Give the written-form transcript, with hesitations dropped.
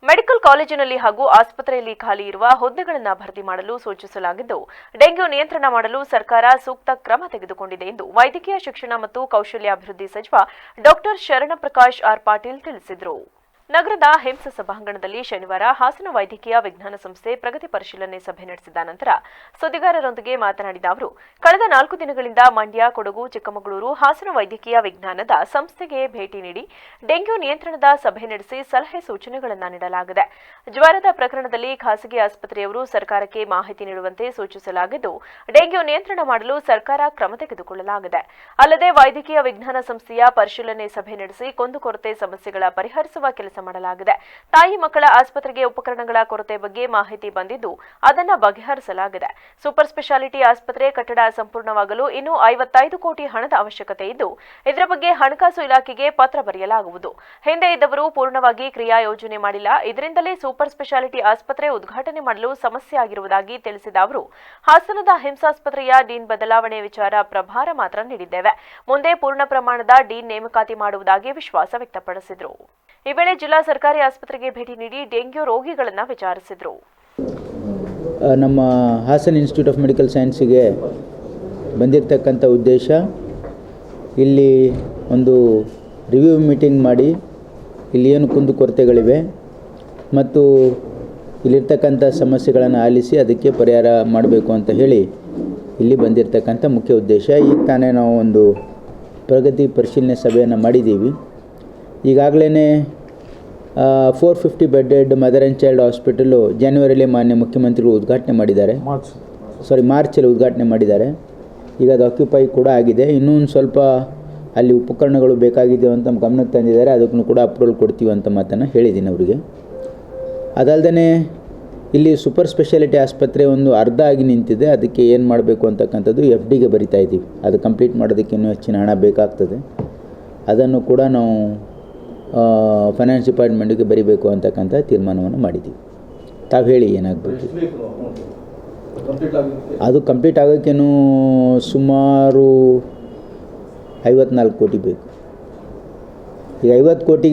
Medical ಕಾಲೇಜಿನಲ್ಲಿ ಹಾಗೂ ಆಸ್ಪತ್ರೆಯಲ್ಲಿ ಖಾಲಿ ಇರುವ ಹುದ್ದೆಗಳನ್ನು ಭರ್ತಿ ಮಾಡಲು ಸೂಚಿಸಲಾಗಿದ್ದು, ಡೆಂಗ್ಯೂ ನಿಯಂತ್ರಣ ಮಾಡಲು ಸರ್ಕಾರ ಸೂಕ್ತ ಕ್ರಮ ತೆಗೆದುಕೊಂಡಿದೆ ಎಂದು ವೈದ್ಯಕೀಯ ಶಿಕ್ಷಣ ಮತ್ತು ಕೌಶಲ್ಯಾಭಿವೃದ್ಧಿ ಸಚಿವ ಡಾ ಶರಣಪ್ರಕಾಶ್ ಆರ್ ಪಾಟೀಲ್ ತಿಳಿಸಿದರು. ನಗರದ ಹಿಮ್ಸ್ ಸಭಾಂಗಣದಲ್ಲಿ ಶನಿವಾರ ಹಾಸನ ವೈದ್ಯಕೀಯ ವಿಜ್ಞಾನ ಸಂಸ್ಥೆ ಪ್ರಗತಿ ಪರಿಶೀಲನೆ ಸಭೆ ನಡೆಸಿದ ನಂತರ ಸುದ್ದಿಗಾರರೊಂದಿಗೆ ಮಾತನಾಡಿದ ಅವರು, ಕಳೆದ 4 ದಿನಗಳಿಂದ ಮಂಡ್ಯ, ಕೊಡಗು, ಚಿಕ್ಕಮಗಳೂರು, ಹಾಸನ ವೈದ್ಯಕೀಯ ವಿಜ್ಞಾನದ ಸಂಸ್ಥೆಗೆ ಭೇಟಿ ನೀಡಿ ಡೆಂಗ್ಯೂ ನಿಯಂತ್ರಣದ ಸಭೆ ನಡೆಸಿ ಸಲಹೆ ಸೂಚನೆಗಳನ್ನು ನೀಡಲಾಗಿದೆ. ಜ್ವರದ ಪ್ರಕರಣದಲ್ಲಿ ಖಾಸಗಿ ಆಸ್ಪತ್ರೆಯವರು ಸರ್ಕಾರಕ್ಕೆ ಮಾಹಿತಿ ನೀಡುವಂತೆ ಸೂಚಿಸಲಾಗಿದ್ದು, ಡೆಂಗ್ಯೂ ನಿಯಂತ್ರಣ ಮಾಡಲು ಸರ್ಕಾರ ಕ್ರಮ ತೆಗೆದುಕೊಳ್ಳಲಾಗಿದೆ. ಅಲ್ಲದೆ ವೈದ್ಯಕೀಯ ವಿಜ್ಞಾನ ಸಂಸ್ಥೆಯ ಪರಿಶೀಲನೆ ಸಭೆ ನಡೆಸಿ ಕುಂದುಕೊರತೆ ಸಮಸ್ಯೆಗಳ ಪರಿಹರಿಸುವ ಕೆಲಸ ಮಾಡಲಾಗಿದೆ. ತಾಯಿ ಮಕ್ಕಳ ಆಸ್ಪತ್ರೆಗೆ ಉಪಕರಣಗಳ ಕೊರತೆ ಬಗ್ಗೆ ಮಾಹಿತಿ ಬಂದಿದ್ದು, ಅದನ್ನು ಬಗೆಹರಿಸಲಾಗಿದೆ. ಸೂಪರ್ ಸ್ಪೆಷಾಲಿಟಿ ಆಸ್ಪತ್ರೆ ಕಟ್ಟಡ ಸಂಪೂರ್ಣವಾಗಲು ಇನ್ನೂ 55 ಕೋಟಿ ಹಣದ ಅವಶ್ಯಕತೆ ಇದ್ದು, ಇದರ ಬಗ್ಗೆ ಹಣಕಾಸು ಇಲಾಖೆಗೆ ಪತ್ರ ಬರೆಯಲಾಗುವುದು. ಹಿಂದೆ ಇದ್ದವರು ಪೂರ್ಣವಾಗಿ ಕ್ರಿಯಾ ಯೋಜನೆ ಮಾಡಿಲ್ಲ. ಇದರಿಂದಲೇ ಸೂಪರ್ ಸ್ಪೆಷಾಲಿಟಿ ಆಸ್ಪತ್ರೆ ಉದ್ಘಾಟನೆ ಮಾಡಲು ಸಮಸ್ಯೆ ಆಗಿರುವುದಾಗಿ ತಿಳಿಸಿದ ಅವರು, ಹಾಸನದ ಹಿಮ್ಸ್ ಆಸ್ಪತ್ರೆಯ ಡೀನ್ ಬದಲಾವಣೆ ವಿಚಾರ ಪ್ರಭಾರ ಮಾತ್ರ ನೀಡಿದ್ದೇವೆ. ಮುಂದೆ ಪೂರ್ಣ ಪ್ರಮಾಣದ ಡೀನ್ ನೇಮಕಾತಿ ಮಾಡುವುದಾಗಿ ವಿಶ್ವಾಸ ವ್ಯಕ್ತಪಡಿಸಿದರು. ಈ ವೇಳೆ ಜಿಲ್ಲಾ ಸರ್ಕಾರಿ ಆಸ್ಪತ್ರೆಗೆ ಭೇಟಿ ನೀಡಿ ಡೆಂಗ್ಯೂ ರೋಗಿಗಳನ್ನು ವಿಚಾರಿಸಿದರು. ನಮ್ಮ ಹಾಸನ್ ಇನ್ಸ್ಟಿಟ್ಯೂಟ್ ಆಫ್ ಮೆಡಿಕಲ್ ಸೈನ್ಸಿಗೆ ಬಂದಿರತಕ್ಕಂಥ ಉದ್ದೇಶ, ಇಲ್ಲಿ ಒಂದು ರಿವ್ಯೂ ಮೀಟಿಂಗ್ ಮಾಡಿ ಇಲ್ಲಿ ಏನು ಕುಂದುಕೊರತೆಗಳಿವೆ ಮತ್ತು ಇಲ್ಲಿರ್ತಕ್ಕಂಥ ಸಮಸ್ಯೆಗಳನ್ನು ಆಲಿಸಿ ಅದಕ್ಕೆ ಪರಿಹಾರ ಮಾಡಬೇಕು ಅಂತ ಹೇಳಿ ಇಲ್ಲಿ ಬಂದಿರತಕ್ಕಂಥ ಮುಖ್ಯ ಉದ್ದೇಶ. ಈಗ ತಾನೇ ನಾವು ಒಂದು ಪ್ರಗತಿ ಪರಿಶೀಲನೆ ಸಭೆಯನ್ನು ಮಾಡಿದ್ದೀವಿ. ಈಗಾಗಲೇ 450 bedded mother and child hospital ಜನವರಿಯಲ್ಲಿ ಮಾನ್ಯ ಮುಖ್ಯಮಂತ್ರಿಗಳು ಉದ್ಘಾಟನೆ ಮಾಡಿದ್ದಾರೆ. ಮಾರ್ಚಲ್ಲಿ ಉದ್ಘಾಟನೆ ಮಾಡಿದ್ದಾರೆ. ಈಗ ಅದು ಆಕ್ಯುಪೈ ಕೂಡ ಆಗಿದೆ. ಇನ್ನೂ ಒಂದು ಸ್ವಲ್ಪ ಅಲ್ಲಿ ಉಪಕರಣಗಳು ಬೇಕಾಗಿದೆ ಅಂತ ನಮ್ಮ ಗಮನಕ್ಕೆ ತಂದಿದ್ದಾರೆ. ಅದಕ್ಕೂ ಕೂಡ ಅಪ್ರೂವಲ್ ಕೊಡ್ತೀವಿ ಅಂತ ಮಾತನ್ನು ಹೇಳಿದ್ದೀನಿ ಅವರಿಗೆ. ಅದಲ್ಲದೆ ಇಲ್ಲಿ ಸೂಪರ್ ಸ್ಪೆಷಾಲಿಟಿ ಆಸ್ಪತ್ರೆ ಒಂದು ಅರ್ಧ ಆಗಿ ನಿಂತಿದೆ. ಅದಕ್ಕೆ ಏನು ಮಾಡಬೇಕು ಅಂತಕ್ಕಂಥದ್ದು FDಗೆ ಬರಿತಾ ಇದ್ದೀವಿ. ಅದು ಕಂಪ್ಲೀಟ್ ಮಾಡೋದಕ್ಕೆ ಇನ್ನೂ ಹೆಚ್ಚಿನ ಹಣ ಬೇಕಾಗ್ತದೆ. ಅದನ್ನು ಕೂಡ ನಾವು ಫೈನಾನ್ಸ್ ಡಿಪಾರ್ಟ್ಮೆಂಟಿಗೆ ಬರೀಬೇಕು ಅಂತಕ್ಕಂಥ ತೀರ್ಮಾನವನ್ನು ಮಾಡಿದ್ದೀವಿ. ತಾವು ಹೇಳಿ ಏನಾಗಬೇಕು. ಅದು ಕಂಪ್ಲೀಟ್ ಆಗೋಕ್ಕೇನು ಸುಮಾರು 54 ಕೋಟಿ ಬೇಕು. ಈಗ 50 ಕೋಟಿ